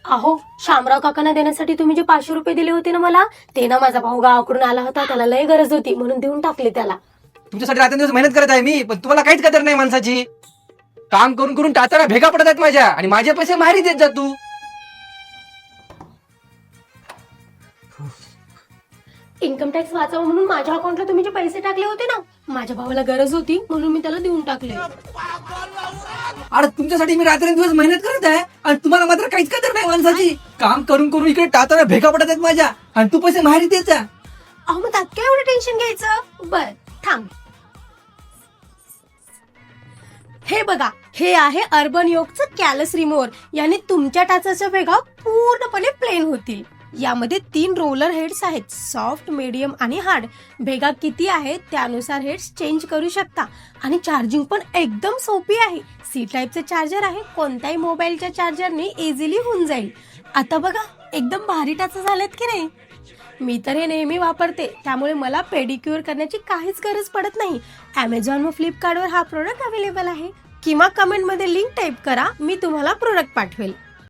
अहो, शामराव काकांना देण्यासाठी तुम्ही जे 500 रुपये दिले होते ना मला, ते ना माझा भाऊ गावाकडून आला होता, त्याला लय गरज होती म्हणून देऊन टाकले त्याला. तुमच्यासाठी रात्रंदिवस मेहनत करत आहे मी, पण तुम्हाला काहीच कदर नाही माणसाची. काम करून करून टाचाला भेगा पडत आहेत माझ्या, आणि माझे पैसे माहेरी देत जा तू. इन्कम टॅक्स वाचावं म्हणून माझ्या अकाउंटला तुम्ही जे पैसे टाकले होते ना, माझ्या भावाला गरज होती म्हणून मी त्याला देऊन टाकले. अरे तुमच्यासाठी मी रात्रंदिवस मेहनत करत आहे, आणि तुम्हाला मात्र काहीच कदर नाही माणसाची. काम करून करून इकडे टाचाला भेगा पडत आहेत माझ्या, आणि तू पैसे माहेरी देत जा. अहो, मग त्यात काय एवढं टेन्शन घ्यायचं. बर थांब, हे बघा, हे आहे अर्बन योगचं कॅलस रिमूव्हर. याने तुमच्या टाचाच्या भेगा पूर्णपणे प्लेन होतील. यामध्ये 3 रोलर हेड्स आहेत, सॉफ्ट, मीडियम आणि हार्ड. भेगा किती आहेत त्यानुसार हेड्स चेंज करू शकता. आणि चार्जिंग पण एकदम सोपी आहे. सी टाईपचे चार्जर आहे, कोणत्याही मोबाईलच्या चार्जरने इझिली होऊन जाईल. आता बघा, एकदम भारी टाचा झालेत की नाही. मी तर हे नेहमी वापरते, त्यामुळे मला पेडिक्युअर करण्याची काहीच गरज पडत नाही. अमेझॉन व फ्लिपकार्टवर हा प्रोडक्ट अवेलेबल आहे. किंवा कमेंटमध्ये लिंक टाईप करा, मी तुम्हाला प्रोडक्ट पाठवेल.